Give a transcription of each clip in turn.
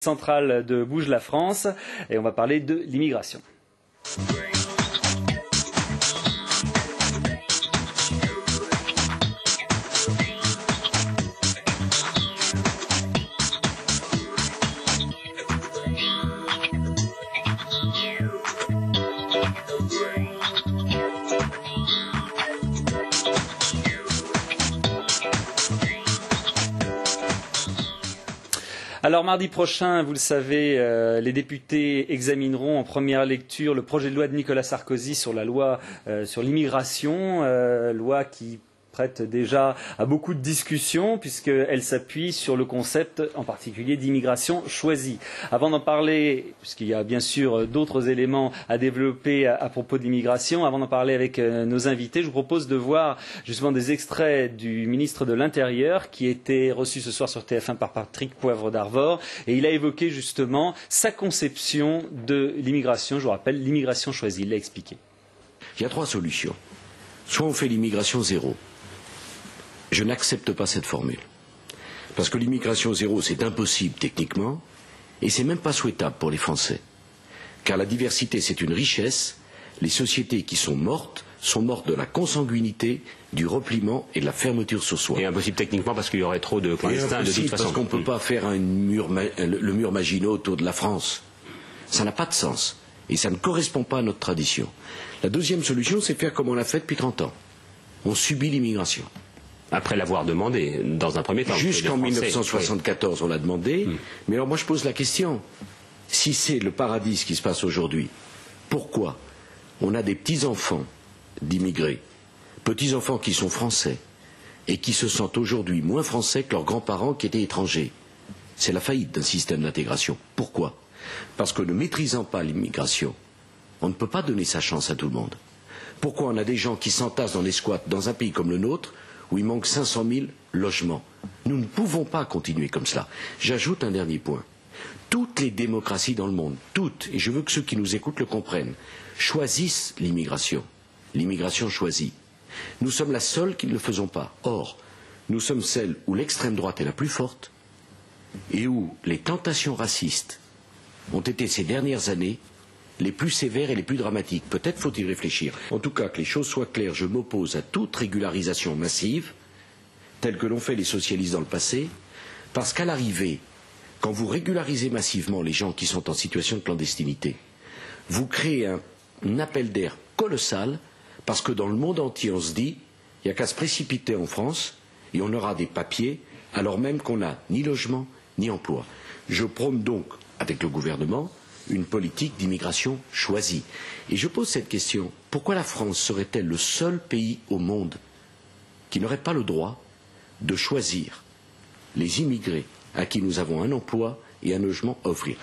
Centrale de Bouge la France et on va parler de l'immigration. Alors mardi prochain, vous le savez, les députés examineront en première lecture le projet de loi de Nicolas Sarkozy sur la loi sur l'immigration, loi qui prête déjà à beaucoup de discussions puisqu'elle s'appuie sur le concept en particulier d'immigration choisie. Avant d'en parler, puisqu'il y a bien sûr d'autres éléments à développer à propos de l'immigration, avant d'en parler avec nos invités, je vous propose de voir justement des extraits du ministre de l'Intérieur qui était reçu ce soir sur TF1 par Patrick Poivre d'Arvor et il a évoqué justement sa conception de l'immigration, je vous rappelle, l'immigration choisie, il l'a expliqué. Il y a trois solutions. Soit on fait l'immigration zéro. Je n'accepte pas cette formule. Parce que l'immigration zéro, c'est impossible techniquement, et c'est même pas souhaitable pour les Français. Car la diversité, c'est une richesse. Les sociétés qui sont mortes de la consanguinité, du repliement et de la fermeture sur soi. Et impossible techniquement parce qu'il y aurait trop de clandestins de toute façon. Parce qu'on ne peut pas faire le mur Maginot autour de la France. Ça n'a pas de sens. Et ça ne correspond pas à notre tradition. La deuxième solution, c'est faire comme on l'a fait depuis 30 ans. On subit l'immigration. Après l'avoir demandé, dans un premier temps. Jusqu'en 1974, on l'a demandé. Mais alors moi, je pose la question. Si c'est le paradis ce qui se passe aujourd'hui, pourquoi on a des petits-enfants d'immigrés, petits-enfants qui sont français, et qui se sentent aujourd'hui moins français que leurs grands-parents qui étaient étrangers? C'est la faillite d'un système d'intégration. Pourquoi? Parce que ne maîtrisant pas l'immigration, on ne peut pas donner sa chance à tout le monde. Pourquoi on a des gens qui s'entassent dans les squats dans un pays comme le nôtre, où il manque 500 000 logements? Nous ne pouvons pas continuer comme cela. J'ajoute un dernier point. Toutes les démocraties dans le monde, toutes, et je veux que ceux qui nous écoutent le comprennent, choisissent l'immigration. L'immigration choisie. Nous sommes la seule qui ne le faisons pas. Or, nous sommes celle où l'extrême droite est la plus forte et où les tentations racistes ont été ces dernières années les plus sévères et les plus dramatiques. Peut-être faut-il réfléchir. En tout cas, que les choses soient claires, je m'oppose à toute régularisation massive, telle que l'ont fait les socialistes dans le passé, parce qu'à l'arrivée, quand vous régularisez massivement les gens qui sont en situation de clandestinité, vous créez un appel d'air colossal, parce que dans le monde entier, on se dit, il n'y a qu'à se précipiter en France, et on aura des papiers, alors même qu'on n'a ni logement, ni emploi. Je prône donc, avec le gouvernement, une politique d'immigration choisie. Et je pose cette question, pourquoi la France serait-elle le seul pays au monde qui n'aurait pas le droit de choisir les immigrés à qui nous avons un emploi et un logement à offrir?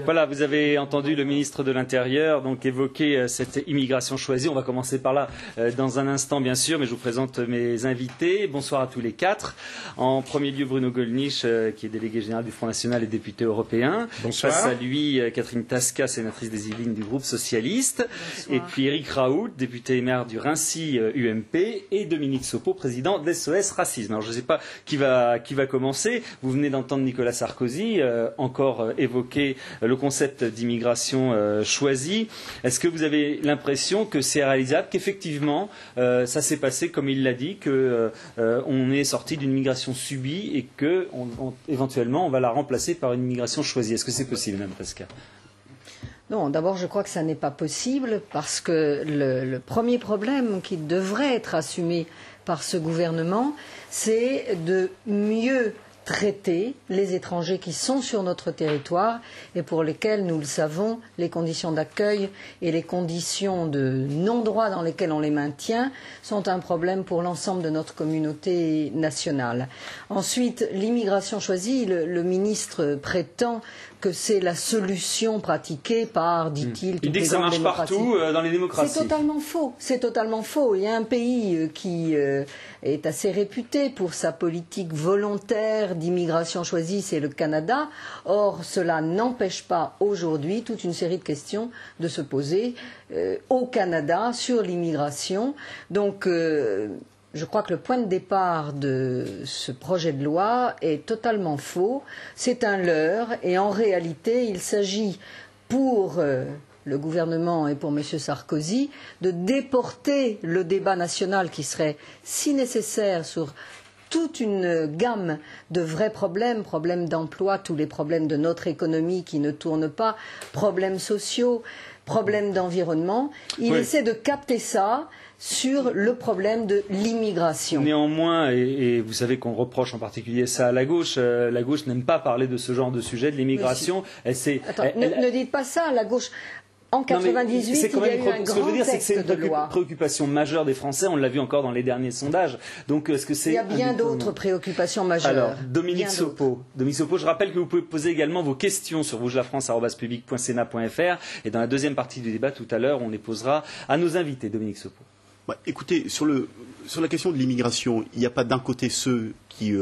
Voilà, vous avez entendu le ministre de l'Intérieur donc évoquer cette immigration choisie. On va commencer par là dans un instant, bien sûr, mais je vous présente mes invités. Bonsoir à tous les quatre. En premier lieu, Bruno Gollnisch, qui est délégué général du Front National et député européen. Bonsoir. Face à lui, Catherine Tasca, sénatrice des Yvelines du groupe socialiste. Bonsoir. Et puis Éric Raoult, député et maire du Raincy UMP. Et Dominique Sopo, président d'SOS Racisme. Alors je ne sais pas qui va commencer. Vous venez d'entendre Nicolas Sarkozy encore évoquer le concept d'immigration choisie. Est-ce que vous avez l'impression que c'est réalisable, qu'effectivement ça s'est passé comme il l'a dit, qu'on est sorti d'une migration subie et que éventuellement on va la remplacer par une immigration choisie? Est-ce que c'est possible, Mme Tasca? Non, d'abord je crois que ça n'est pas possible parce que le premier problème qui devrait être assumé par ce gouvernement, c'est de mieux traiter les étrangers qui sont sur notre territoire et pour lesquels, nous le savons, les conditions d'accueil et les conditions de non-droit dans lesquelles on les maintient sont un problème pour l'ensemble de notre communauté nationale. Ensuite, l'immigration choisie, le ministre prétend que c'est la solution pratiquée par, dit-il, il dit que ça marche partout dans les démocraties. C'est totalement faux. C'est totalement faux. Il y a un pays qui est assez réputé pour sa politique volontaire d'immigration choisie, c'est le Canada. Or, cela n'empêche pas aujourd'hui toute une série de questions de se poser au Canada sur l'immigration. Donc, Je crois que le point de départ de ce projet de loi est totalement faux. C'est un leurre et en réalité, il s'agit pour le gouvernement et pour M. Sarkozy de déporter le débat national qui serait si nécessaire sur toute une gamme de vrais problèmes, problèmes d'emploi, tous les problèmes de notre économie qui ne tournent pas, problèmes sociaux, problèmes d'environnement. Il essaie de capter ça sur le problème de l'immigration. Néanmoins, et vous savez qu'on reproche en particulier ça à la gauche n'aime pas parler de ce genre de sujet, de l'immigration. Ne dites pas ça, la gauche. En 98, il y a eu un grand texte de loi. C'est une préoccupation majeure des Français, on l'a vu encore dans les derniers sondages. Donc, est-ce que c'est... Il y a bien d'autres préoccupations majeures. Alors, Dominique Sopo, je rappelle que vous pouvez poser également vos questions sur rougelafrance@public.sénat.fr et dans la deuxième partie du débat tout à l'heure, on les posera à nos invités. Dominique Sopo. Écoutez, sur la question de l'immigration, il n'y a pas d'un côté ceux qui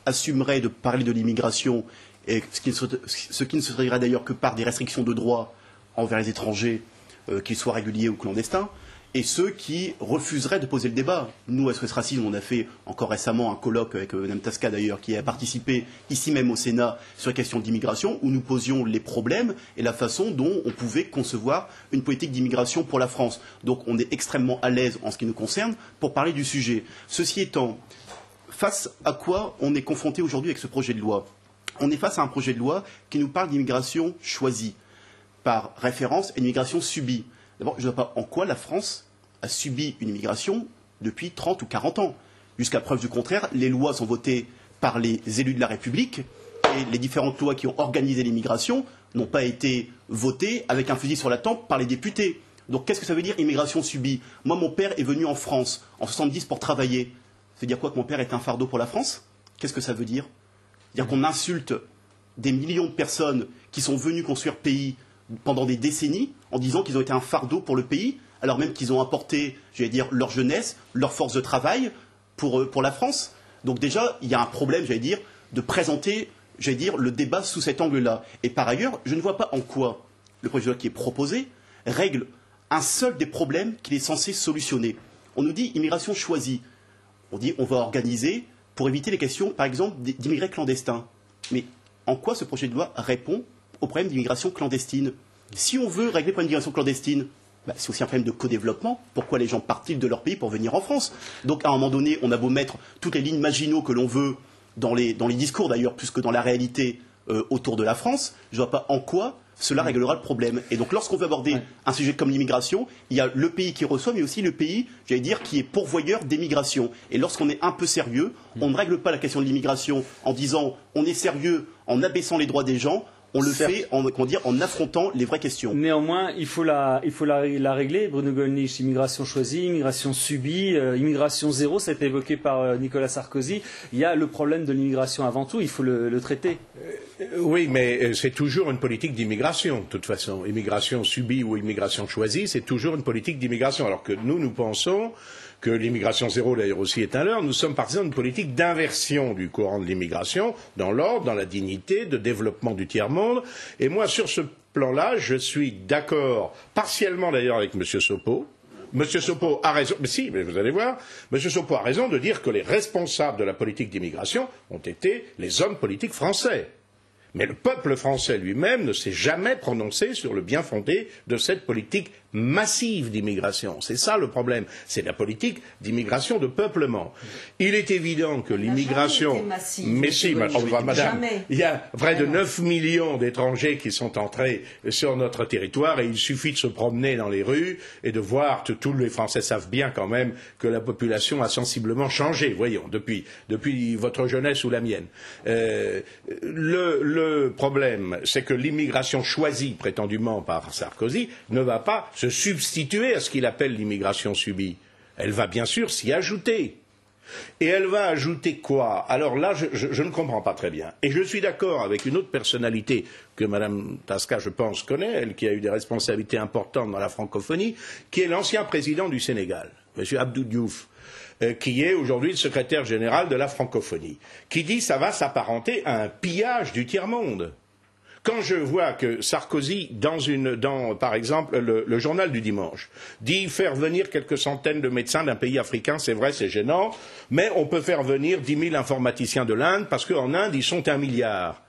assumeraient de parler de l'immigration, et ce qui ne se traduirait d'ailleurs que par des restrictions de droit envers les étrangers, qu'ils soient réguliers ou clandestins, et ceux qui refuseraient de poser le débat. Nous, à SOS Racisme, on a fait encore récemment un colloque avec Mme Tasca d'ailleurs, qui a participé ici même au Sénat sur la question d'immigration, où nous posions les problèmes et la façon dont on pouvait concevoir une politique d'immigration pour la France. Donc on est extrêmement à l'aise en ce qui nous concerne pour parler du sujet. Ceci étant, face à quoi on est confronté aujourd'hui avec ce projet de loi? On est face à un projet de loi qui nous parle d'immigration choisie, par référence à une immigration subie. D'abord, je ne vois pas en quoi la France a subi une immigration depuis 30 ou 40 ans. Jusqu'à preuve du contraire, les lois sont votées par les élus de la République et les différentes lois qui ont organisé l'immigration n'ont pas été votées avec un fusil sur la tempe par les députés. Donc qu'est-ce que ça veut dire immigration subie? Moi, mon père est venu en France en 70 pour travailler. Ça veut dire quoi, que mon père est un fardeau pour la France? Qu'est-ce que ça veut dire? C'est-à-dire qu'on insulte des millions de personnes qui sont venues construire pays pendant des décennies en disant qu'ils ont été un fardeau pour le pays, alors même qu'ils ont apporté, j'allais dire, leur jeunesse, leur force de travail pour la France. Donc déjà, il y a un problème, j'allais dire, de présenter, j'allais dire, le débat sous cet angle-là. Et par ailleurs, je ne vois pas en quoi le projet de loi qui est proposé règle un seul des problèmes qu'il est censé solutionner. On nous dit immigration choisie. On dit on va organiser pour éviter les questions, par exemple, d'immigrés clandestins. Mais en quoi ce projet de loi répond au problème d'immigration clandestine? Si on veut régler le problème d'immigration clandestine, c'est aussi un problème de co-développement. Pourquoi les gens partent-ils de leur pays pour venir en France? Donc à un moment donné, on a beau mettre toutes les lignes maginaux que l'on veut dans les discours d'ailleurs, plus que dans la réalité autour de la France, je ne vois pas en quoi cela réglera le problème. Et donc lorsqu'on veut aborder un sujet comme l'immigration, il y a le pays qui reçoit, mais aussi le pays, j'allais dire, qui est pourvoyeur d'émigration. Et lorsqu'on est un peu sérieux, on ne règle pas la question de l'immigration en disant on est sérieux en abaissant les droits des gens. On le fait en affrontant les vraies questions. Néanmoins, il faut la régler. Bruno Gollnisch, immigration choisie, immigration subie, immigration zéro, ça a été évoqué par Nicolas Sarkozy. Il y a le problème de l'immigration avant tout, il faut le traiter. Oui, mais c'est toujours une politique d'immigration, de toute façon. Immigration subie ou immigration choisie, c'est toujours une politique d'immigration. Alors que nous pensons que l'immigration zéro, d'ailleurs, aussi est un leurre. Nous sommes partisans d'une politique d'inversion du courant de l'immigration, dans l'ordre, dans la dignité, de développement du tiers-monde. Et moi, sur ce plan-là, je suis d'accord, partiellement d'ailleurs avec M. Sopo. M. Sopo a raison, mais vous allez voir, M. Sopo a raison de dire que les responsables de la politique d'immigration ont été les hommes politiques français. Mais le peuple français lui-même ne s'est jamais prononcé sur le bien-fondé de cette politique massive d'immigration. C'est ça le problème. C'est la politique d'immigration de peuplement. Il est évident que l'immigration... Mais si, madame, il y a près de 9 millions d'étrangers qui sont entrés sur notre territoire et il suffit de se promener dans les rues et de voir que tous les Français savent bien quand même que la population a sensiblement changé, voyons, depuis votre jeunesse ou la mienne. Le problème, c'est que l'immigration choisie prétendument par Sarkozy ne va pas se substituer à ce qu'il appelle l'immigration subie. Elle va bien sûr s'y ajouter. Et elle va ajouter quoi? Alors là, je ne comprends pas très bien. Et je suis d'accord avec une autre personnalité que Mme Tasca, je pense, connaît, elle qui a eu des responsabilités importantes dans la francophonie, qui est l'ancien président du Sénégal, M. Abdou Diouf, qui est aujourd'hui le secrétaire général de la francophonie, qui dit que ça va s'apparenter à un pillage du tiers-monde. quand je vois que Sarkozy, par exemple, le journal du dimanche, dit faire venir quelques centaines de médecins d'un pays africain, c'est vrai, c'est gênant, mais on peut faire venir 10 000 informaticiens de l'Inde, parce qu'en Inde, ils sont 1 milliard.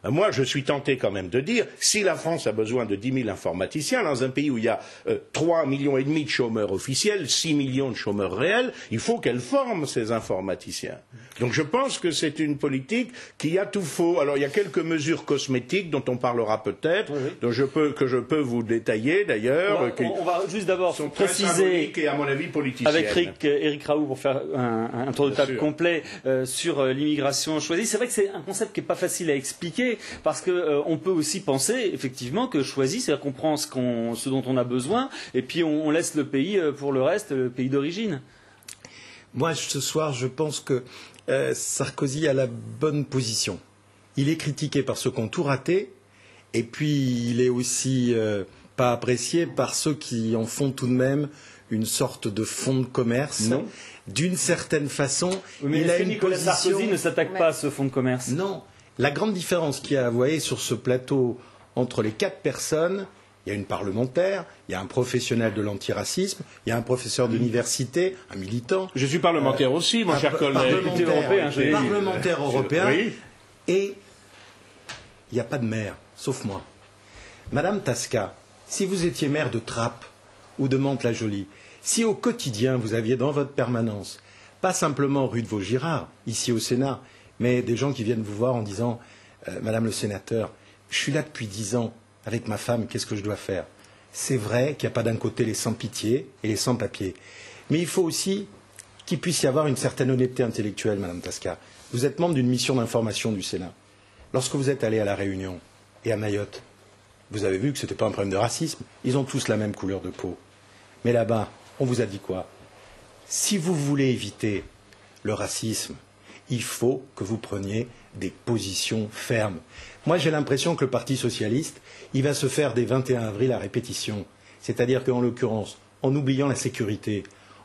Moi, je suis tenté quand même de dire, si la France a besoin de 10 000 informaticiens, dans un pays où il y a 3,5 millions de chômeurs officiels, 6 millions de chômeurs réels, il faut qu'elle forme ces informaticiens. Donc je pense que c'est une politique qui a tout faux. Alors il y a quelques mesures cosmétiques dont on parlera peut-être, dont que je peux vous détailler d'ailleurs. On va juste d'abord préciser, et à mon avis politiciennes. Avec Éric Raoult pour faire un tour de table complet sur l'immigration choisie. C'est vrai que c'est un concept qui n'est pas facile à expliquer parce que on peut aussi penser effectivement que choisi, c'est-à-dire qu'on prend ce dont on a besoin et puis on laisse le pays pour le reste, le pays d'origine. Moi, ce soir, je pense que Sarkozy a la bonne position. Il est critiqué par ceux qui ont tout raté, et puis il est aussi pas apprécié par ceux qui en font tout de même une sorte de fonds de commerce. Non. D'une certaine façon, mais il a une Nicolas position... Sarkozy ne s'attaque pas à ce fonds de commerce. Non. La grande différence qu'il y a, vous voyez, sur ce plateau, entre les 4 personnes, il y a une parlementaire, il y a un professionnel de l'antiracisme, il y a un professeur d'université, un militant. Je suis parlementaire aussi, mon cher collègue. Parlementaire européen. Oui. Et il n'y a pas de maire, sauf moi. Madame Tasca, si vous étiez maire de Trappes ou de Mantes-la-Jolie, si au quotidien vous aviez dans votre permanence, pas simplement rue de Vaugirard, ici au Sénat, mais des gens qui viennent vous voir en disant Madame le sénateur, je suis là depuis 10 ans avec ma femme, qu'est-ce que je dois faire? C'est vrai qu'il n'y a pas d'un côté les sans-pitié et les sans-papiers. Mais il faut aussi qu'il puisse y avoir une certaine honnêteté intellectuelle, Madame Tasca. Vous êtes membre d'une mission d'information du Sénat. Lorsque vous êtes allé à La Réunion et à Mayotte, vous avez vu que ce n'était pas un problème de racisme. Ils ont tous la même couleur de peau. Mais là-bas, on vous a dit quoi? Si vous voulez éviter le racisme, il faut que vous preniez des positions fermes. Moi, j'ai l'impression que le Parti socialiste, il va se faire des 21 avril à répétition. C'est-à-dire qu'en l'occurrence, en oubliant la sécurité,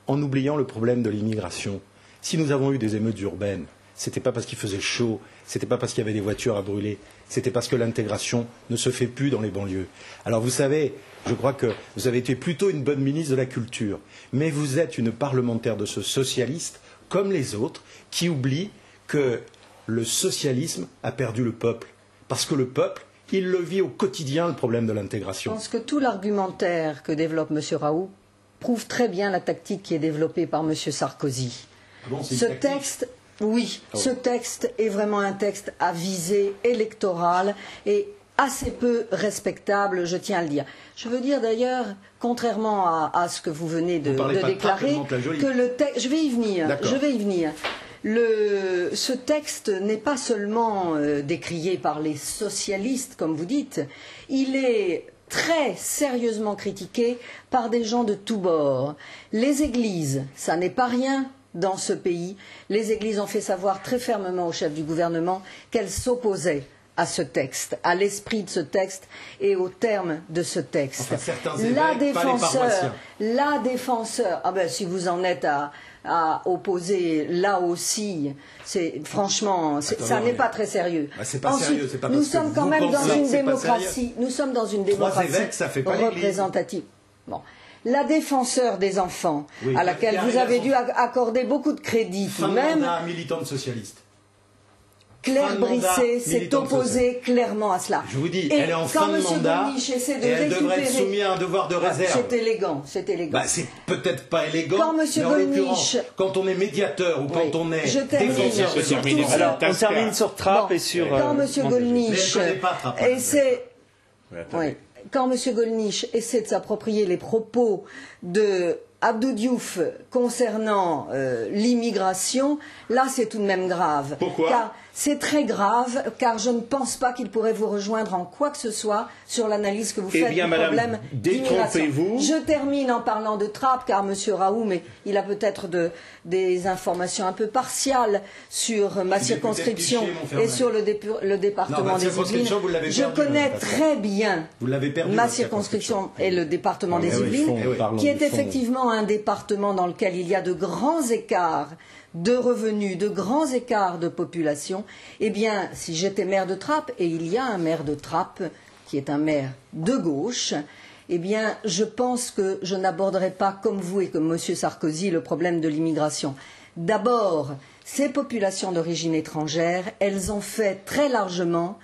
en oubliant le problème de l'immigration, si nous avons eu des émeutes urbaines, ce n'était pas parce qu'il faisait chaud, ce n'était pas parce qu'il y avait des voitures à brûler, c'était parce que l'intégration ne se fait plus dans les banlieues. Alors vous savez, je crois que vous avez été plutôt une bonne ministre de la Culture, mais vous êtes une parlementaire de ce socialiste, comme les autres, qui oublie que le socialisme a perdu le peuple. Parce que le peuple, il le vit au quotidien, le problème de l'intégration. Je pense que tout l'argumentaire que développe M. Raoult prouve très bien la tactique qui est développée par M. Sarkozy. Bon, ce texte, oui, ce texte est vraiment un texte à visée électorale et assez peu respectable, je tiens à le dire. Je veux dire d'ailleurs, contrairement à ce que vous venez de déclarer, que le texte... Je vais y venir. Ce texte n'est pas seulement décrié par les socialistes, comme vous dites, il est très sérieusement critiqué par des gens de tous bords. Les églises, ça n'est pas rien dans ce pays. Les églises ont fait savoir très fermement au chef du gouvernement qu'elles s'opposaient à ce texte, à l'esprit de ce texte et aux termes de ce texte. Enfin, certains évêques, la défenseur, ah ben si vous en êtes à opposer là aussi, franchement, ça n'est pas très sérieux. C'est pas sérieux, c'est pas nous sommes quand même dans une démocratie. Nous sommes dans une démocratie représentative. Bon. La défenseur des enfants, à laquelle vous avez dû accorder beaucoup de crédit tout de même. Militante socialiste. Claire Brisset s'est opposée clairement à cela. Je vous dis, elle est en fin de mandat et elle devrait être soumise à un devoir de réserve. C'est élégant, c'est élégant. C'est peut-être pas élégant, mais en l'occurrence, quand on est médiateur ou quand on est défenseur de alors, on termine sur Trappes et sur... Quand M. Gollnisch quand M. Gollnisch essaie de s'approprier les propos de Abdou Diouf concernant l'immigration, là c'est tout de même grave. Pourquoi ? C'est très grave, car je ne pense pas qu'il pourrait vous rejoindre en quoi que ce soit sur l'analyse que vous faites du problème d'immigration. Je termine en parlant de Trappes, car M. Raoult, mais il a peut-être des informations un peu partiales sur ma circonscription et sur le département des Yvelines. Je connais très bien ma circonscription et le département des Yvelines, qui est effectivement un département dans lequel il y a de grands écarts de revenus, de grands écarts de population, eh bien, si j'étais maire de Trappes, et il y a un maire de Trappes qui est un maire de gauche, eh bien, je pense que je n'aborderai pas, comme vous et comme M. Sarkozy, le problème de l'immigration. D'abord, ces populations d'origine étrangère, elles ont fait très largement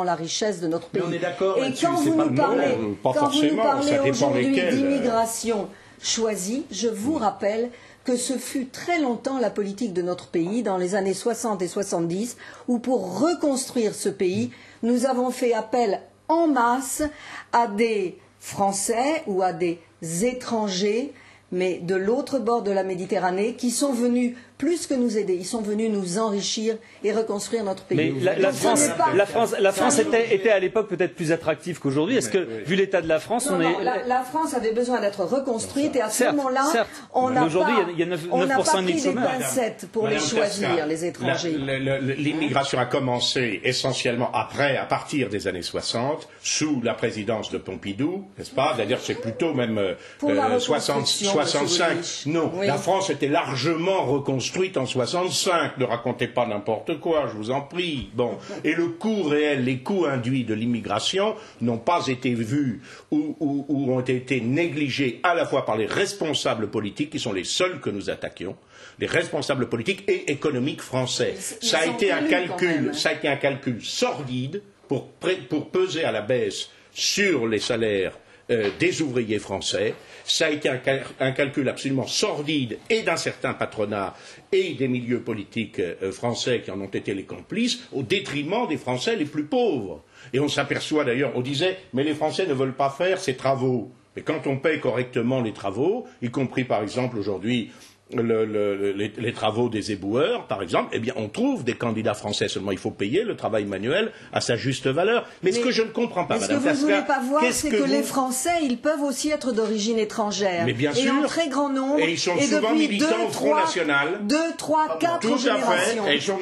la richesse de notre pays. Mais on est d'accord et là-dessus, quand c'est vous pas nous le parlez, moment. Pas quand vous nous forcément, ça parlez dépend aujourd'hui lesquels. d'immigration choisie, je vous rappelle que ce fut très longtemps la politique de notre pays, dans les années 60 et 70, où pour reconstruire ce pays, nous avons fait appel en masse à des Français ou à des étrangers, mais de l'autre bord de la Méditerranée, qui sont venus plus que nous aider, ils sont venus nous enrichir et reconstruire notre pays. Mais la France était à l'époque peut-être plus attractive qu'aujourd'hui. Est-ce que, vu l'état de la France, la France avait besoin d'être reconstruite et à ce moment-là, on n'a pas pris des pincettes pour les choisir, les étrangers. L'immigration a commencé essentiellement à partir des années 60, sous la présidence de Pompidou, n'est-ce pas? D'ailleurs, c'est plutôt même 65. Non, oui. La France était largement reconstruite en 65. Ne racontez pas n'importe quoi, je vous en prie. Bon, et le coût réel, les coûts induits de l'immigration n'ont pas été vus ou ont été négligés à la fois par les responsables politiques, qui sont les seuls que nous attaquions, les responsables politiques et économiques français. Ça a été un calcul sordide pour peser à la baisse sur les salaires des ouvriers français. Ça a été un calcul absolument sordide et d'un certain patronat et des milieux politiques français qui en ont été les complices, au détriment des Français les plus pauvres. Et on s'aperçoit d'ailleurs, on disait, mais les Français ne veulent pas faire ces travaux. Mais quand on paye correctement les travaux, y compris par exemple aujourd'hui les travaux des éboueurs, par exemple, eh bien, on trouve des candidats français. Seulement, il faut payer le travail manuel à sa juste valeur. Mais ce que je ne comprends pas, Madame Tasca, ce que vous ne voulez pas voir, c'est que les Français, ils peuvent aussi être d'origine étrangère. Mais bien sûr. Et en très grand nombre. Et ils sont souvent militants au Front National. 2, 3, 4 générations. Tout à fait. Et ils sont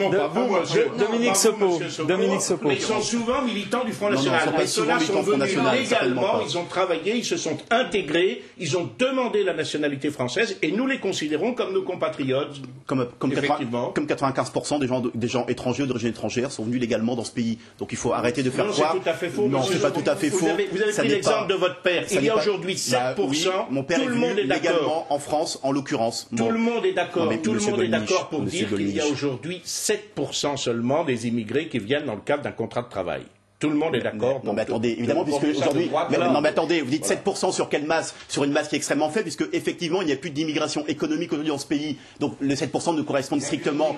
Dominique Sopo. Mais ils sont souvent militants du Front National. Et ceux-là sont venus légalement, ils ont travaillé, ils se sont intégrés, ils ont demandé la nationalité française, et nous les considérons comme nos compatriotes. Comme 95% des gens étrangers d'origine étrangère sont venus légalement dans ce pays. Donc il faut arrêter de faire croire. Non, c'est tout à fait faux. Non, c'est pas tout à fait faux. Vous avez pris l'exemple de votre père. Il y a aujourd'hui 7%. Oui, mon père est venu légalement en France, en l'occurrence. Tout le monde est d'accord. Tout le monde est d'accord pour dire qu'il y a aujourd'hui 7% seulement des immigrés qui viennent dans le cadre d'un contrat de travail. Tout le monde est d'accord. Non, mais attendez, évidemment, puisque aujourd'hui. Non, mais attendez, vous dites 7% sur quelle masse? Sur une masse qui est extrêmement faible, puisque effectivement, il n'y a plus d'immigration économique aujourd'hui dans ce pays. Donc, le 7% ne correspond strictement.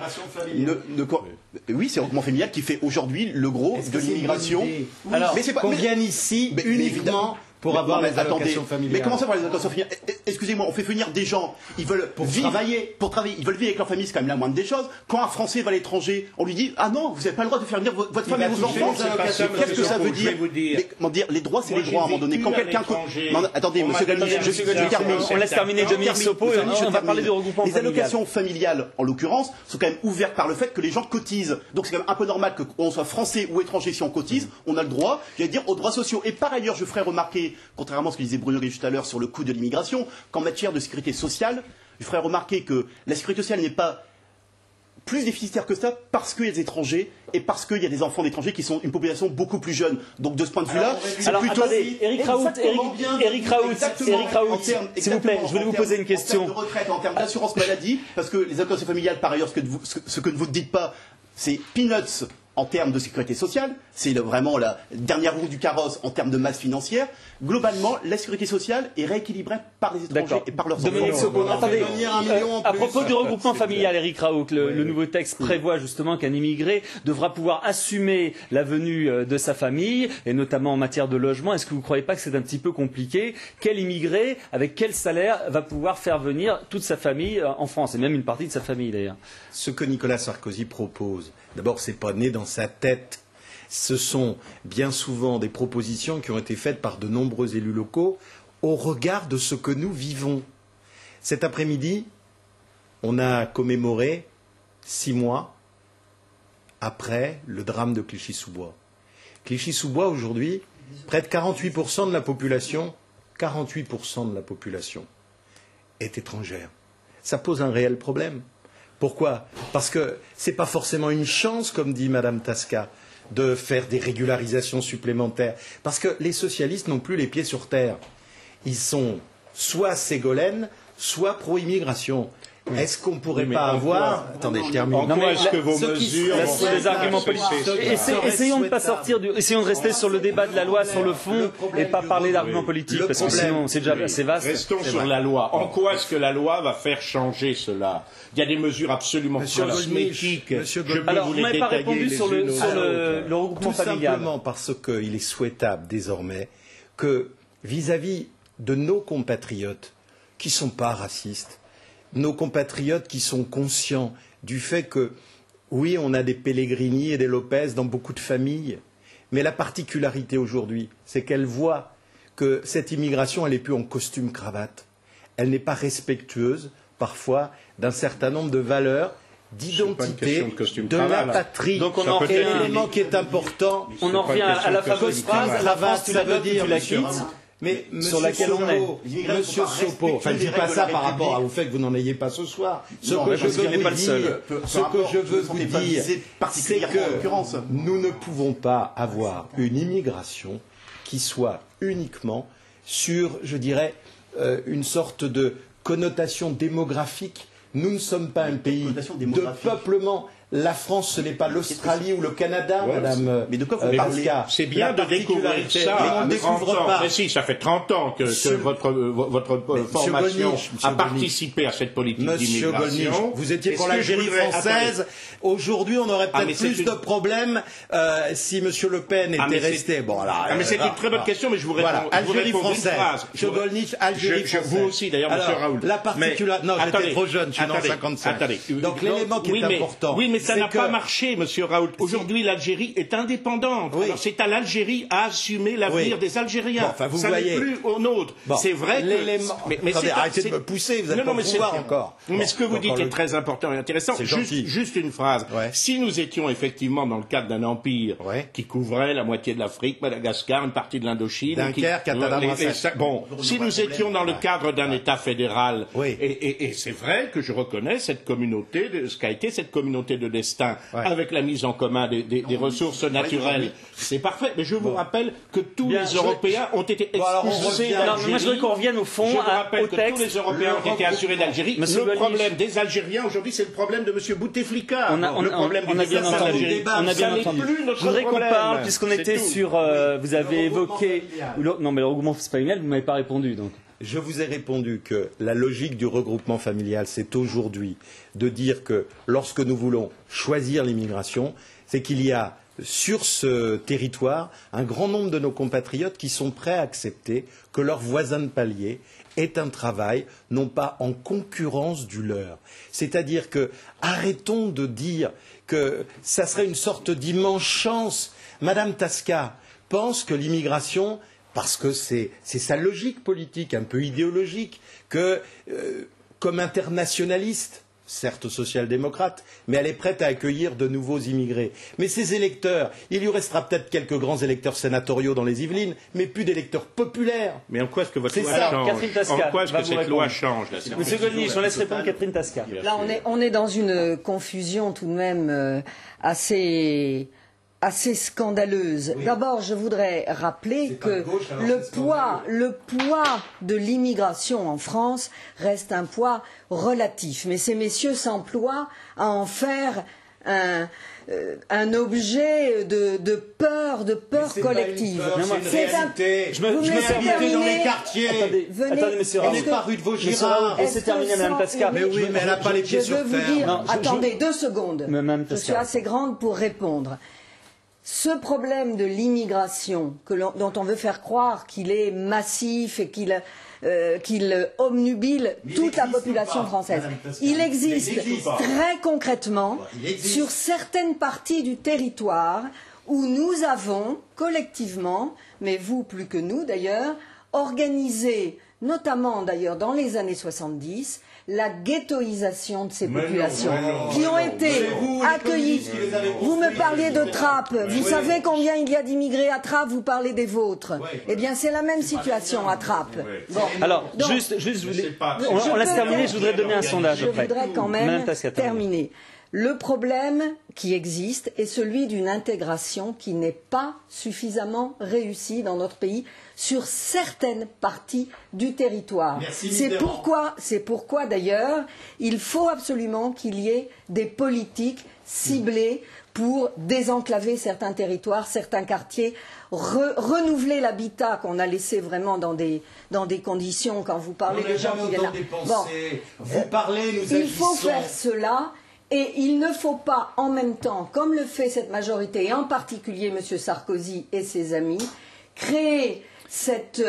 Oui, c'est le regroupement familial qui fait aujourd'hui le gros de l'immigration. Alors, qu'on vienne ici uniquement pour avoir les allocations familiales. Mais comment ça pour les allocations familiales? Excusez-moi, on fait venir des gens, ils veulent travailler, ils veulent vivre avec leur famille, c'est quand même la moindre des choses. Quand un Français va à l'étranger, on lui dit ah non, vous n'avez pas le droit de faire venir votre femme et vos enfants. Qu'est-ce que ça veut dire? Comment dire? Les droits, c'est les droits à un moment donné. Quand quelqu'un, attendez, Monsieur Galmier, je termine. On laisse terminer Dominique Sopo et on va parler du regroupement familial. Les allocations familiales, en l'occurrence, sont quand même ouvertes par le fait que les gens cotisent. Donc c'est quand même un peu normal qu'on soit français ou étranger, si on cotise, on a le droit, j'allais dire, aux droits sociaux. Et par ailleurs, je ferai remarquer, contrairement à ce que disait Bruno Guéry tout à l'heure sur le coût de l'immigration, qu'en matière de sécurité sociale, je ferai remarquer que la sécurité sociale n'est pas plus déficitaire que ça parce qu'il y a des étrangers et parce qu'il y a des enfants d'étrangers qui sont une population beaucoup plus jeune. Donc de ce point de vue-là, c'est plutôt... Eric Raoult, s'il vous plaît, je voulais vous poser une question. En termes de retraite, en termes d'assurance maladie, parce que les allocations familiales, par ailleurs, ce que vous ne dites pas, c'est peanuts en termes de sécurité sociale, c'est vraiment la dernière roue du carrosse en termes de masse financière. Globalement, la sécurité sociale est rééquilibrée par les étrangers et par leurs enfants. Attendez, à propos du regroupement familial, Eric Raoult, le nouveau texte prévoit justement qu'un immigré devra pouvoir assumer la venue de sa famille, et notamment en matière de logement. Est-ce que vous ne croyez pas que c'est un petit peu compliqué? Quel immigré, avec quel salaire, va pouvoir faire venir toute sa famille en France, et même une partie de sa famille d'ailleurs? Ce que Nicolas Sarkozy propose, d'abord, c'est pas né dans sa tête. Ce sont bien souvent des propositions qui ont été faites par de nombreux élus locaux au regard de ce que nous vivons. Cet après-midi, on a commémoré 6 mois après le drame de Clichy-sous-Bois. Clichy-sous-Bois, aujourd'hui, près de 48% de la population, 48% de la population est étrangère. Ça pose un réel problème. Pourquoi? Parce que c'est pas forcément une chance, comme dit Madame Tasca, de faire des régularisations supplémentaires. Parce que les socialistes n'ont plus les pieds sur terre. Ils sont soit Ségolène, soit pro-immigration. Est-ce qu'on ne pourrait pas avoir... Attendez, je termine. En quoi est-ce que vos mesures... Là, c'est des arguments politiques. Essayons de pas sortir essayons de rester sur le débat de la loi, sur le fond, et pas parler d'arguments politiques, parce que sinon, c'est déjà assez vaste. Restons sur la loi. En quoi est-ce que la loi va faire changer cela? Il y a des mesures absolument cosmétiques. Alors, vous m'avez pas répondu sur le regroupement familial. Tout simplement parce qu'il est souhaitable désormais que, vis-à-vis de nos compatriotes qui ne sont pas racistes, nos compatriotes qui sont conscients du fait que, oui, on a des Pellegrini et des Lopez dans beaucoup de familles, mais la particularité aujourd'hui, c'est qu'elles voient que cette immigration, elle n'est plus en costume-cravate. Elle n'est pas respectueuse, parfois, d'un certain nombre de valeurs, d'identité, de la patrie. Donc on en et l'élément qui est important... On en revient à la fameuse phrase, la France, tu la veux dire, tu la quittes. Mais sur laquelle on est. Monsieur Sopo, enfin, je ne dis pas ça par rapport au fait que vous n'en ayez pas ce soir. Ce que je veux vous dire, c'est que nous ne pouvons pas avoir une immigration qui soit uniquement sur, je dirais, une sorte de connotation démographique. Nous ne sommes pas un pays de peuplement. La France, ce n'est pas l'Australie ou le Canada, Madame. Mais de quoi vous parlez? C'est bien de découvrir ça. Mais on ne découvre pas. Mais si, ça fait 30 ans que votre formation a participé à cette politique d'immigration. Vous étiez pour l'Algérie française. Aujourd'hui, on aurait peut-être plus de problèmes si Monsieur Le Pen était resté. Bon, là. Mais c'est une très bonne question, mais je vous réponds. Voilà, Algérie française. Chogolnich, Algérie française. Vous aussi, d'ailleurs, Monsieur Raoult. La particularité. Non, j'étais trop jeune. Je suis né en 55. Donc l'élément qui est important. Mais ça n'a pas marché, Monsieur Raoult. Aujourd'hui, l'Algérie est indépendante. Oui. Alors, c'est à l'Algérie à assumer l'avenir des Algériens. Bon, enfin, vous ça voyez. n'est plus au nôtre. Bon, c'est vrai l'élément... que... Mais attendez, arrêtez de me pousser, vous n'avez pas pouvoir encore. Mais ce que vous dites est très important et intéressant. Juste une phrase. Ouais. Si nous étions effectivement dans le cadre d'un empire qui couvrait la moitié de l'Afrique, Madagascar, une partie de l'Indochine... Dunkerque, Catadamasset. Bon, si nous étions dans le cadre d'un État fédéral, et c'est vrai que je reconnais cette communauté, ce qu'a été cette communauté de destin, avec la mise en commun des ressources naturelles. C'est parfait, mais je vous rappelle que tous les Européens ont été expulsés d'Algérie. Moi, je voudrais qu'on revienne au fond, je vous rappelle au que texte. tous les Européens ont été assurés d'Algérie. Le problème des Algériens, aujourd'hui, c'est le problème de M. Bouteflika. On a bien entendu. Je voudrais qu'on parle, puisqu'on était sur... vous avez évoqué... Non, mais le regroupement familial, vous ne m'avez pas répondu, donc. Je vous ai répondu que la logique du regroupement familial, c'est aujourd'hui de dire que lorsque nous voulons choisir l'immigration, c'est qu'il y a sur ce territoire un grand nombre de nos compatriotes qui sont prêts à accepter que leur voisin de palier ait un travail non pas en concurrence du leur. C'est-à-dire que arrêtons de dire que ça serait une sorte d'immense chance. Madame Tasca pense que l'immigration... parce que c'est sa logique politique, un peu idéologique, que, comme internationaliste, certes social-démocrate, mais elle est prête à accueillir de nouveaux immigrés. Mais ces électeurs, il y restera peut-être quelques grands électeurs sénatoriaux dans les Yvelines, mais plus d'électeurs populaires. Mais en quoi est-ce que votre loi change? Catherine Tasca, en quoi est-ce que cette loi change? Monsieur Gollnisch, je laisse répondre Catherine Tasca. Là, on est dans une confusion tout de même assez scandaleuse. D'abord, je voudrais rappeler que le poids de l'immigration en France reste un poids relatif. Mais ces messieurs s'emploient à en faire un objet de peur collective. C'est une réalité. Je me fais habiter dans les quartiers. Attendez, monsieur Raoult. On n'est pas rue de Vaugirard. Laissez terminer Madame Tasca. Mais oui, mais elle n'a pas les pieds sur terre. Je veux vous dire, attendez 2 secondes. Je suis assez grande pour répondre. Ce problème de l'immigration, dont on veut faire croire qu'il est massif et qu'il obnubile toute la population française, il existe très concrètement sur certaines parties du territoire où nous avons collectivement, mais vous plus que nous d'ailleurs, organisé notamment d'ailleurs dans les années 70, la ghettoisation de ces populations qui ont été accueillies. Vous me parliez de Trappes, vous savez combien il y a d'immigrés à Trappes, vous parlez des vôtres. Eh bien, c'est la même situation à Trappes. Bon. Alors, donc, juste on laisse terminer, je voudrais donner un sondage après. Je voudrais quand même terminer. Le problème qui existe est celui d'une intégration qui n'est pas suffisamment réussie dans notre pays sur certaines parties du territoire. C'est pourquoi d'ailleurs il faut absolument qu'il y ait des politiques ciblées pour désenclaver certains territoires, certains quartiers, renouveler l'habitat qu'on a laissé vraiment dans des conditions, quand vous parlez de gens qui viennent là. Bon, vous parlez, nous agissons. Il faut faire cela. Et il ne faut pas, en même temps, comme le fait cette majorité, et en particulier M. Sarkozy et ses amis, créer cette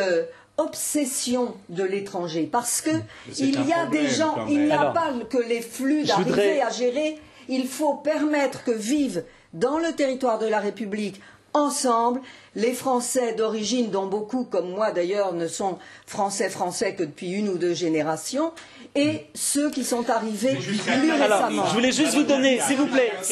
obsession de l'étranger. Parce qu'il y a des gens, il n'y a pas que les flux d'arrivée à gérer, il faut permettre que vivent dans le territoire de la République, ensemble, les Français d'origine, dont beaucoup, comme moi d'ailleurs, ne sont français que depuis 1 ou 2 générations, et ceux qui sont arrivés plus récemment. Alors, je voulais juste vous donner, s'il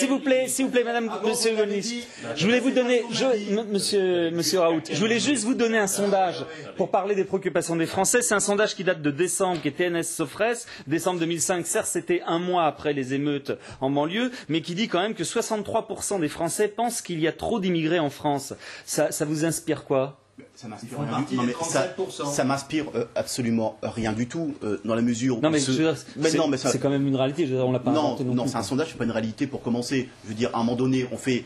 vous plaît, madame, monsieur le ministre, je voulais vous donner, monsieur Raoult, je voulais juste vous donner un sondage pour parler des préoccupations des Français. C'est un sondage qui date de décembre, qui est TNS-Sofres, décembre 2005. Certes, c'était 1 mois après les émeutes en banlieue, mais qui dit quand même que 63% des Français pensent qu'il y a trop d'immigrés en France. Ça vous inspire quoi? Ça m'inspire rien du tout. Ça m'inspire absolument rien du tout, dans la mesure où... Non, mais c'est quand même une réalité, on l'a pas inventé non plus. Non, c'est un sondage, c'est pas une réalité pour commencer. Je veux dire, à un moment donné, on fait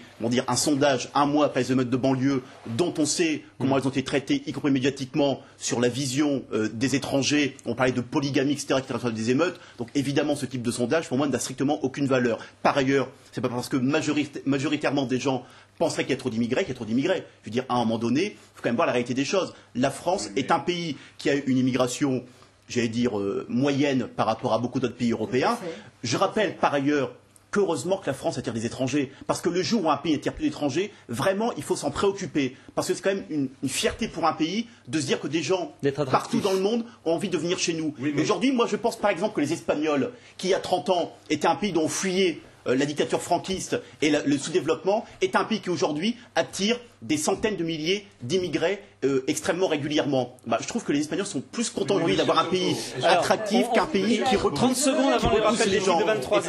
un sondage 1 mois après les émeutes de banlieue, dont on sait comment elles ont été traitées, y compris médiatiquement, sur la vision des étrangers. On parlait de polygamie, etc., qui étaient des émeutes. Donc évidemment, ce type de sondage, pour moi, n'a strictement aucune valeur. Par ailleurs, c'est pas parce que majoritairement des gens penseraient qu'il y a trop d'immigrés, Je veux dire, à un moment donné, il faut quand même voir la réalité des choses. La France est un pays qui a une immigration, j'allais dire, moyenne par rapport à beaucoup d'autres pays européens. Je rappelle par ailleurs qu'heureusement que la France attire des étrangers. Parce que le jour où un pays attire plus d'étrangers, vraiment, il faut s'en préoccuper. Parce que c'est quand même une fierté pour un pays de se dire que des gens partout dans le monde ont envie de venir chez nous. Aujourd'hui, moi, je pense par exemple que les Espagnols, qui il y a 30 ans étaient un pays dont on fuyait la dictature franquiste et le sous-développement, est un pays qui aujourd'hui attire des centaines de milliers d'immigrés extrêmement régulièrement. Je trouve que les Espagnols sont plus contents aujourd'hui d'avoir un pays attractif qu'un pays qui repousse 30 secondes avant le rappel les gens. De 23 et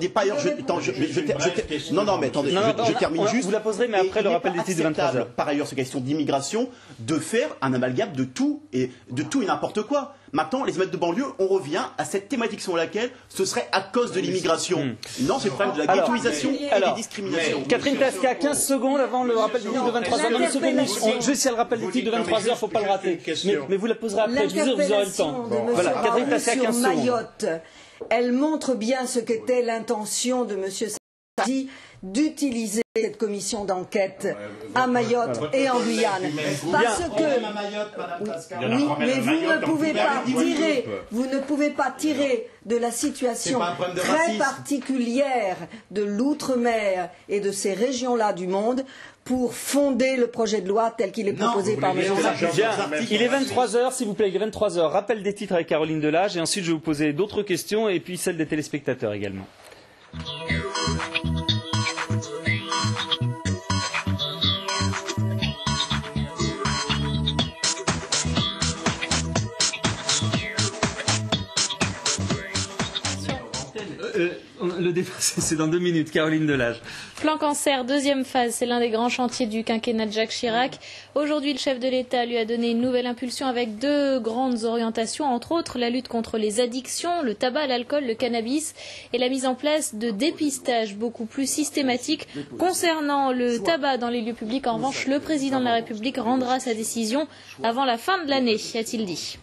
par ailleurs, je termine juste. Vous la poserez, mais après le rappel des titres de 23 heures. Par ailleurs, cette question d'immigration, de faire un amalgame de tout et n'importe quoi. Maintenant, les émeutes de banlieue, on revient à cette thématique sur laquelle ce serait à cause de l'immigration. Non, c'est le problème de la ghettoisation et des discriminations. Catherine Tasca, 15 secondes avant le rappel des titres de 23 heures. Juste si elle rappelle des titres de 23 heures, il ne faut pas le rater. Mais vous la poserez après, je vous aurez le temps. Voilà, Catherine Tasca, 15 secondes. Mayotte, elle montre bien ce qu'était l'intention de M. Sarkozy d'utiliser cette commission d'enquête à Mayotte et en Guyane. Parce que, oui, mais vous ne pouvez pas tirer de la situation très particulière de l'outre-mer et de ces régions-là du monde pour fonder le projet de loi tel qu'il est proposé par M. Sarkozy. Il est 23 heures, s'il vous plaît, il est 23 heures. Rappel des titres avec Caroline Delage et ensuite je vais vous poser d'autres questions et puis celles des téléspectateurs également. Le débat, c'est dans 2 minutes. Caroline Delage. Plan cancer, 2e phase, c'est l'un des grands chantiers du quinquennat de Jacques Chirac. Aujourd'hui, le chef de l'État lui a donné une nouvelle impulsion avec 2 grandes orientations, entre autres la lutte contre les addictions, le tabac, l'alcool, le cannabis et la mise en place de dépistage beaucoup plus systématique. Concernant le tabac dans les lieux publics, en revanche, le président de la République rendra sa décision avant la fin de l'année, a-t-il dit.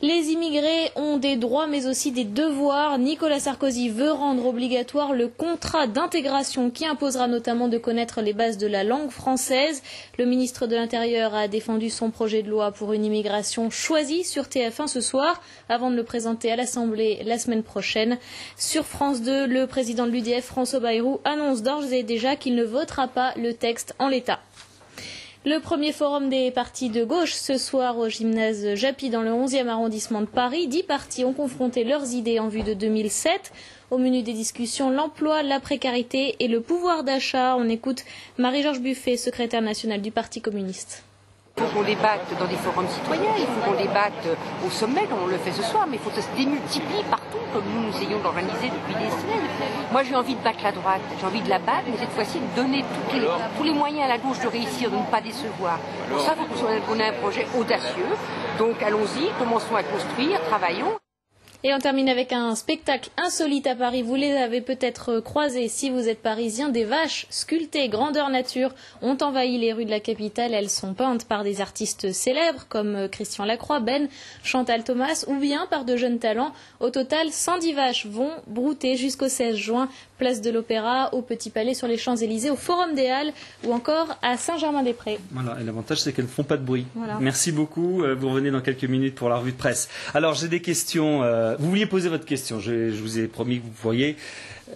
Les immigrés ont des droits mais aussi des devoirs. Nicolas Sarkozy veut rendre obligatoire le contrat d'intégration qui imposera notamment de connaître les bases de la langue française. Le ministre de l'Intérieur a défendu son projet de loi pour une immigration choisie sur TF1 ce soir avant de le présenter à l'Assemblée la semaine prochaine. Sur France 2, le président de l'UDF, François Bayrou, annonce d'ores et déjà qu'il ne votera pas le texte en l'état. Le premier forum des partis de gauche ce soir au gymnase Japy dans le 11e arrondissement de Paris. 10 partis ont confronté leurs idées en vue de 2007. Au menu des discussions, l'emploi, la précarité et le pouvoir d'achat. On écoute Marie-Georges Buffet, secrétaire nationale du Parti communiste. Il faut qu'on débatte dans des forums citoyens, il faut qu'on débatte au sommet, comme on le fait ce soir, mais il faut que ça se démultiplie partout, comme nous essayons d'organiser depuis des semaines. Moi, j'ai envie de battre la droite, j'ai envie de la battre, mais cette fois-ci, de donner tous les moyens à la gauche de réussir, de ne pas décevoir. Pour ça, il faut qu'on ait un projet audacieux. Donc, allons-y, commençons à construire, travaillons. Et on termine avec un spectacle insolite à Paris. Vous les avez peut-être croisés si vous êtes parisien. Des vaches sculptées grandeur nature ont envahi les rues de la capitale. Elles sont peintes par des artistes célèbres comme Christian Lacroix, Ben, Chantal Thomas ou bien par de jeunes talents. Au total, 110 vaches vont brouter jusqu'au 16 juin, place de l'Opéra, au Petit Palais, sur les Champs-Élysées, au Forum des Halles ou encore à Saint-Germain-des-Prés. Voilà, et l'avantage c'est qu'elles ne font pas de bruit. Voilà. Merci beaucoup. Vous revenez dans quelques minutes pour la revue de presse. Alors j'ai des questions. Vous vouliez poser votre question. Je vous ai promis que vous pourriez.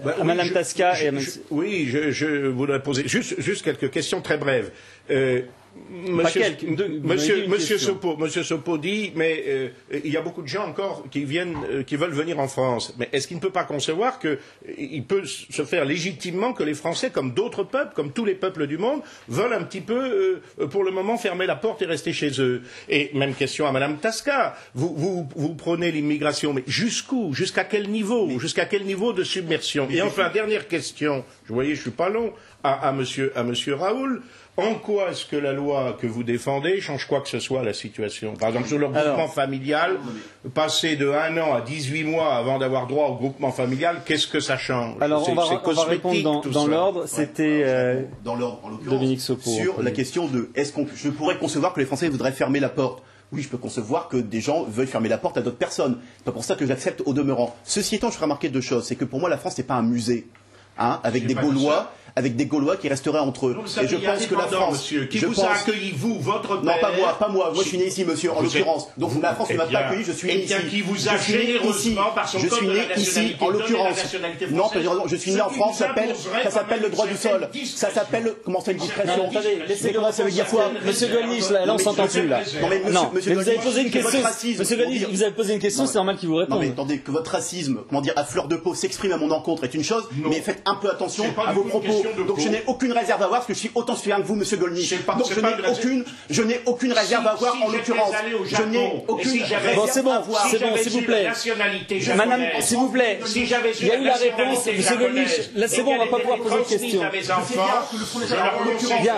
À Madame Tasca et à Madame... Oui, je voudrais poser juste quelques questions très brèves. Monsieur Sopo dit, mais il y a beaucoup de gens encore qui veulent venir en France. Mais est-ce qu'il ne peut pas concevoir qu'il peut se faire légitimement que les Français, comme d'autres peuples, comme tous les peuples du monde, veulent un petit peu, pour le moment, fermer la porte et rester chez eux? Et même question à Madame Tasca. Vous prenez l'immigration, mais jusqu'où? Jusqu'à quel niveau? Jusqu'à quel niveau de submersion? Et enfin, dernière question. Vous voyez, je suis pas long. À Monsieur Raoul. En quoi est-ce que la loi que vous défendez change quoi que ce soit à la situation? Par exemple, sur le regroupement familial, passer de 1 an à 18 mois avant d'avoir droit au groupement familial, qu'est-ce que ça change? Alors, on va répondre dans l'ordre. C'était dans l'ordre, en l'occurrence, Dominique Sopo, sur la question de je pourrais concevoir que les Français voudraient fermer la porte. Oui, je peux concevoir que des gens veuillent fermer la porte à d'autres personnes. C'est pas pour ça que j'accepte au demeurant. Ceci étant, je ferai remarquer 2 choses. C'est que pour moi, la France, c'est pas un musée. Avec des Gaulois qui resteraient entre eux. Donc, et je pense que la France, monsieur, qui vous a accueilli, vous, votre père? Non, pas moi. Moi, je suis né ici, monsieur, en l'occurrence. Donc, la France ne m'a pas accueilli, je suis né ici. Qui vous a généreusement, par son code de la nationalité, en l'occurrence. Non, je suis né en France, ça s'appelle le droit du sol. Ça s'appelle, comment c'est une discrétion? Attendez, laissez-le, ça veut dire quoi? Monsieur Gollnisch, là, on s'entend plus, là. Non, mais vous avez posé une question. Monsieur Gollnisch, vous avez posé une question, c'est normal qu'il vous réponde. Non, mais attendez, que votre racisme, à fleur de peau, s'exprime à mon encontre est une chose, mais faites un peu attention à vos propos. Donc je n'ai aucune réserve à avoir, parce que je suis autant citoyen que vous, monsieur Gollnisch. Donc je n'ai aucune réserve à avoir, en l'occurrence. Je n'ai aucune réserve à avoir. C'est bon, s'il vous plaît. Madame, s'il vous plaît. Il y a eu la réponse, monsieur Gollnisch. Là, c'est bon, on ne va pas pouvoir poser de questions. Bien.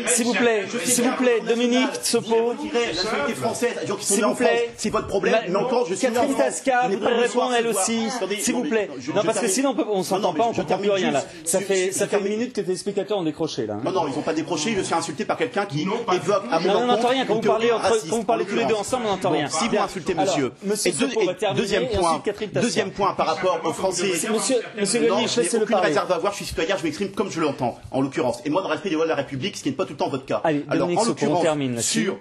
S'il vous plaît, Dominique Sopo. La nationalité française, les gens qui sont nés en France, c'est votre problème. Mais encore, je suis né en France. Catherine Tasca voudrait répondre elle aussi. S'il vous plaît. Non, parce que sinon, on ne s'entend pas, on ne comprend plus rien, là. Ça fait 1 minute que les spectateurs ont décroché, là. Non, ils n'ont pas décroché, je suis insulté par quelqu'un qui évoque à mon encontre. On n'entend rien. Quand vous parlez tous les deux ensemble, on n'entend rien. Si vous insultez monsieur. Deuxième point par rapport aux Français. Monsieur Gollnisch, laissez-le parler. Aucune réserve à avoir, je suis citoyen, je m'exprime comme je l'entends, en l'occurrence. Et moi, dans le respect des lois de la République, ce qui n'est pas tout le temps votre cas. Alors, en l'occurrence, sur,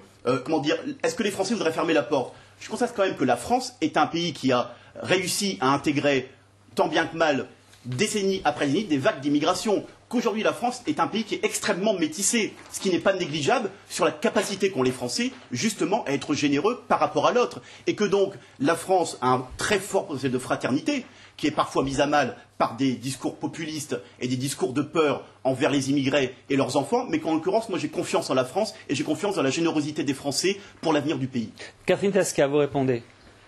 est-ce que les Français voudraient fermer la porte? Je constate quand même que la France est un pays qui a réussi à intégrer, tant bien que mal, décennie après décennie, des vagues d'immigration. Qu'aujourd'hui la France est un pays qui est extrêmement métissé, ce qui n'est pas négligeable sur la capacité qu'ont les Français justement à être généreux par rapport à l'autre. Et que donc la France a un très fort potentiel de fraternité qui est parfois mis à mal par des discours populistes et des discours de peur envers les immigrés et leurs enfants, mais qu'en l'occurrence, moi j'ai confiance en la France et j'ai confiance dans la générosité des Français pour l'avenir du pays. Catherine Tasca, vous répondez.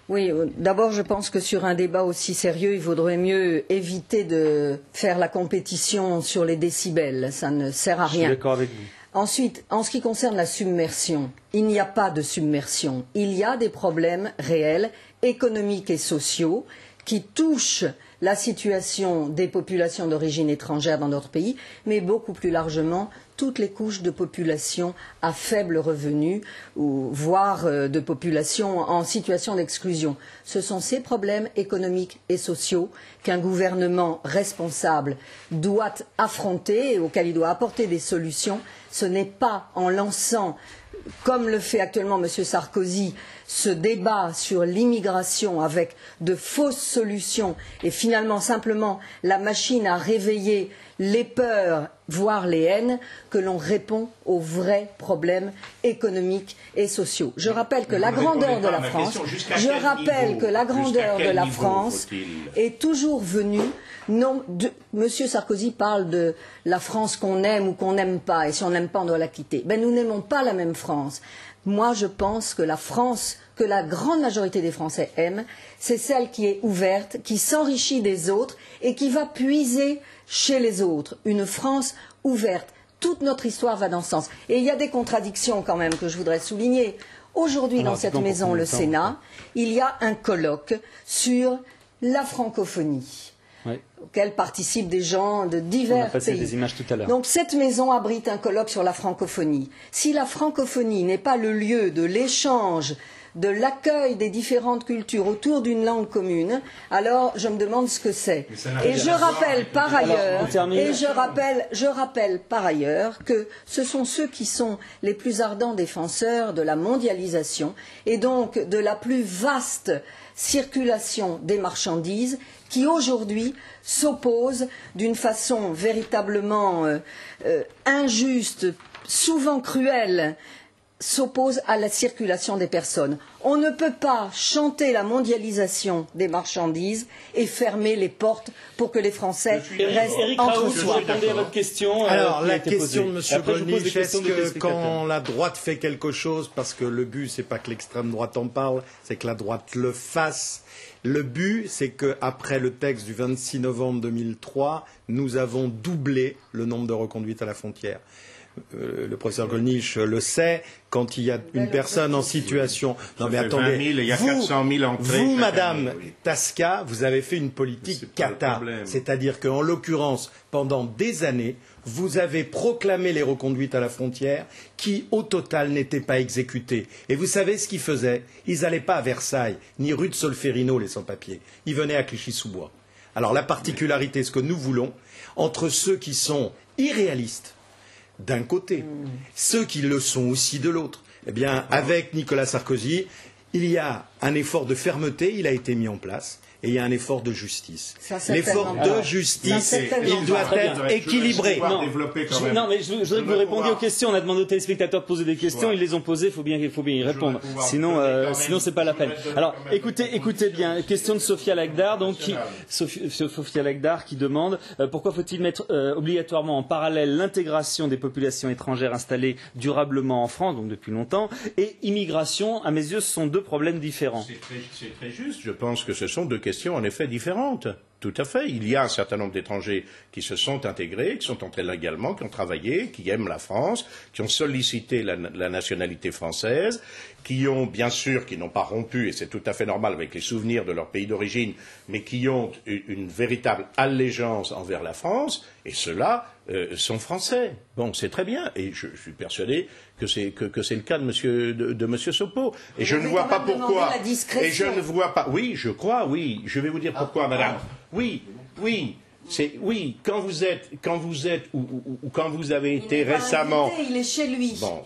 Oui, d'abord je pense que sur un débat aussi sérieux, il vaudrait mieux éviter de faire la compétition sur les décibels. Ça ne sert à rien. Je suis d'accord avec vous. Ensuite, en ce qui concerne la submersion, il n'y a pas de submersion. Il y a des problèmes réels, économiques et sociaux, qui touchent la situation des populations d'origine étrangère dans notre pays, mais beaucoup plus largement toutes les couches de population à faible revenu, voire de population en situation d'exclusion. Ce sont ces problèmes économiques et sociaux qu'un gouvernement responsable doit affronter et auxquels il doit apporter des solutions. Ce n'est pas en lançant, comme le fait actuellement M. Sarkozy, ce débat sur l'immigration avec de fausses solutions et finalement simplement la machine à réveiller les peurs voire les haines, que l'on répond aux vrais problèmes économiques et sociaux. Je rappelle que la grandeur de la France, est toujours venue. Monsieur Sarkozy parle de la France qu'on aime ou qu'on n'aime pas, et si on n'aime pas, on doit la quitter. Ben, nous n'aimons pas la même France. Moi, je pense que la France, que la grande majorité des Français aiment, c'est celle qui est ouverte, qui s'enrichit des autres et qui va puiser chez les autres. Une France ouverte. Toute notre histoire va dans ce sens. Et il y a des contradictions quand même que je voudrais souligner. Aujourd'hui, dans cette maison, le Sénat, il y a un colloque sur la francophonie. Oui. Auquel participent des gens de divers pays. Des images tout à l'heure. Donc cette maison abrite un colloque sur la francophonie. Si la francophonie n'est pas le lieu de l'échange, de l'accueil des différentes cultures autour d'une langue commune, alors je me demande ce que c'est. Et je rappelle par ailleurs que ce sont ceux qui sont les plus ardents défenseurs de la mondialisation et donc de la plus vaste circulation des marchandises qui aujourd'hui s'opposent d'une façon véritablement injuste, souvent cruelle, s'oppose à la circulation des personnes. On ne peut pas chanter la mondialisation des marchandises et fermer les portes pour que les Français restent entre soi. Répondez à votre question. Alors, la question de M. Gollnisch, est-ce que quand la droite fait quelque chose, parce que le but, c'est pas que l'extrême droite en parle, c'est que la droite le fasse. Le but, c'est qu'après le texte du 26 novembre 2003, nous avons doublé le nombre de reconduites à la frontière. Le professeur Gollnisch le sait, quand il y a une personne en situation... Non mais attendez, 20 000, il y a 400 000 entrées. Vous, Madame Tasca, vous avez fait une politique cata. C'est-à-dire qu'en l'occurrence, pendant des années, vous avez proclamé les reconduites à la frontière qui, au total, n'étaient pas exécutées. Et vous savez ce qu'ils faisaient? Ils n'allaient pas à Versailles, ni rue de Solferino, les sans-papiers. Ils venaient à Clichy-sous-Bois. Alors la particularité, ce que nous voulons, entre ceux qui sont irréalistes, d'un côté, ceux qui le sont aussi de l'autre. Eh bien, avec Nicolas Sarkozy, il y a un effort de fermeté, il a été mis en place, et il y a un effort de justice. L'effort de justice, il doit être équilibré. Non, mais je voudrais que vous répondiez aux questions. On a demandé aux téléspectateurs de poser des questions, ils les ont posées, il faut bien y répondre. Sinon, c'est pas la peine. Alors, écoutez bien. Question de Sophia Lagdar, Sophia Lagdar qui demande pourquoi faut-il mettre obligatoirement en parallèle l'intégration des populations étrangères installées durablement en France, donc depuis longtemps, et immigration. À mes yeux, ce sont deux problèmes différents. C'est très juste. Je pense que ce sont deux questions en effet différentes. Tout à fait. Il y a un certain nombre d'étrangers qui se sont intégrés, qui sont entrés légalement, qui ont travaillé, qui aiment la France, qui ont sollicité la nationalité française, qui ont, bien sûr, qui n'ont pas rompu, et c'est tout à fait normal avec les souvenirs de leur pays d'origine, mais qui ont une véritable allégeance envers la France, et ceux-là sont français. Bon, c'est très bien, et je suis persuadé que c'est le cas de Monsieur Sopo. Et je ne vois pas pourquoi. Et je ne vois pas. Oui, je crois. Oui, je vais vous dire pourquoi, Madame. Oui. Quand vous êtes ou quand vous avez été récemment. Il est chez lui. Bon,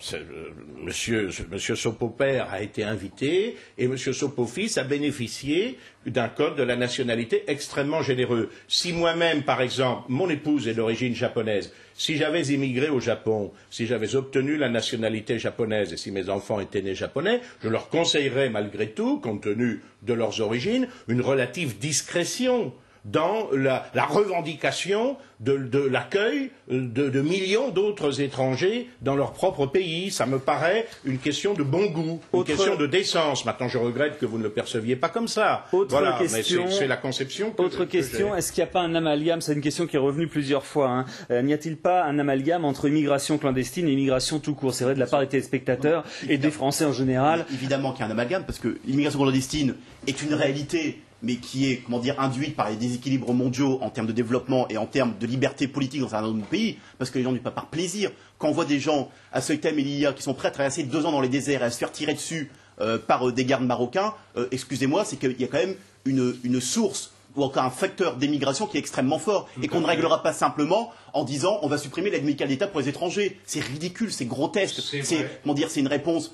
Monsieur Sopo père a été invité et Monsieur Sopo fils a bénéficié d'un code de la nationalité extrêmement généreux. Si moi-même, par exemple, mon épouse est d'origine japonaise, si j'avais immigré au Japon, si j'avais obtenu la nationalité japonaise et si mes enfants étaient nés japonais, je leur conseillerais malgré tout, compte tenu de leurs origines, une relative discrétion dans la revendication de l'accueil de millions d'autres étrangers dans leur propre pays. Ça me paraît une question de bon goût, une question de décence. Maintenant, je regrette que vous ne le perceviez pas comme ça. Voilà, question, mais c'est la conception. Autre question, est-ce qu'il n'y a pas un amalgame? C'est une question qui est revenue plusieurs fois. N'y a-t-il pas un amalgame entre immigration clandestine et immigration tout court? C'est vrai de la part des téléspectateurs et des Français en général. Évidemment qu'il y a un amalgame, parce que l'immigration clandestine est une réalité, mais qui est, induite par les déséquilibres mondiaux en termes de développement et en termes de liberté politique dans un certain nombre de pays, parce que les gens ne vivent pas par plaisir. Quand on voit des gens à Ceuta et Melilla qui sont prêts à traverser 2 ans dans les déserts et à se faire tirer dessus par des gardes marocains, excusez-moi, c'est qu'il y a quand même une source ou encore un facteur d'émigration qui est extrêmement fort et qu'on ne réglera pas simplement en disant on va supprimer l'aide médicale d'État pour les étrangers. C'est ridicule, c'est grotesque, c'est une réponse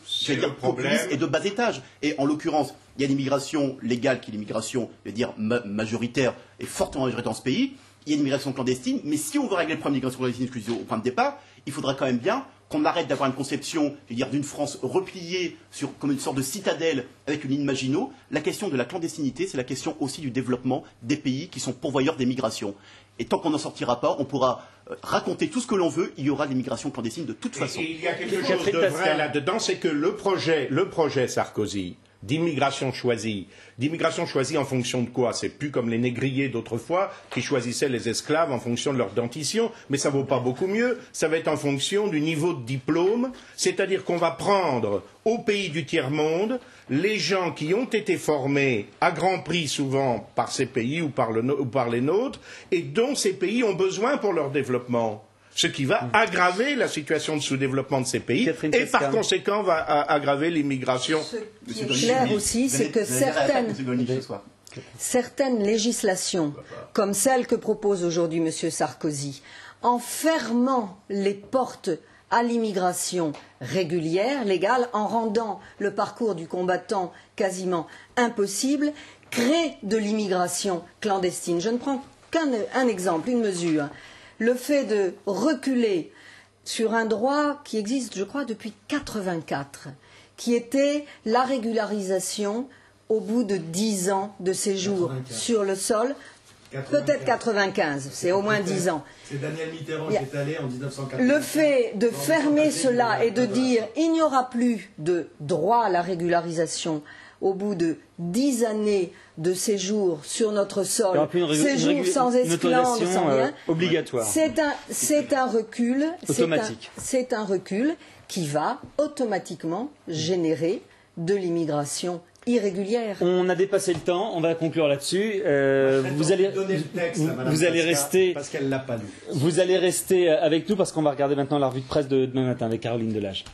populiste et de bas étage. Et en l'occurrence, il y a l'immigration légale qui est l'immigration, je veux dire, majoritaire et fortement majoritaire dans ce pays. il y a une migration clandestine, mais si on veut régler le problème de l'immigration clandestine au point de départ, il faudra quand même bien qu'on arrête d'avoir une conception, je veux dire, d'une France repliée comme une sorte de citadelle avec une ligne Maginot. La question de la clandestinité, c'est la question aussi du développement des pays qui sont pourvoyeurs des migrations. Et tant qu'on n'en sortira pas, on pourra raconter tout ce que l'on veut, il y aura des migrations clandestines de toute façon. Et il y a quelque chose de vrai là-dedans, c'est que le projet Sarkozy d'immigration choisie en fonction de quoi? C'est plus comme les négriers d'autrefois qui choisissaient les esclaves en fonction de leur dentition, mais ça vaut pas beaucoup mieux. Ça va être en fonction du niveau de diplôme, c'est-à-dire qu'on va prendre aux pays du tiers-monde les gens qui ont été formés à grand prix souvent par ces pays ou par les nôtres et dont ces pays ont besoin pour leur développement. Ce qui va aggraver la situation de sous-développement de ces pays et par conséquent va aggraver l'immigration. Ce qui est clair aussi, c'est que certaines législations, comme celle que propose aujourd'hui M. Sarkozy, en fermant les portes à l'immigration régulière, légale, en rendant le parcours du combattant quasiment impossible, crée de l'immigration clandestine. Je ne prends qu'un exemple, une mesure. Le fait de reculer sur un droit qui existe, je crois, depuis 1984, qui était la régularisation au bout de 10 ans de séjour 95. Sur le sol, 95. Peut-être 95, c'est au moins 10 ans. C'est Daniel Mitterrand qui est allé en 1995. Le fait de fermer cela et de dire il n'y aura plus de droit à la régularisation au bout de 10 années de séjour sur notre sol, séjour sans esclandre, sans rien, obligatoire. C'est un recul. Automatique. C'est un recul qui va automatiquement générer de l'immigration irrégulière. On a dépassé le temps, on va conclure là-dessus. Vous allez rester parce qu'elle l'a pas lu. Vous allez rester avec nous parce qu'on va regarder maintenant la revue de presse de demain matin avec Caroline Delage.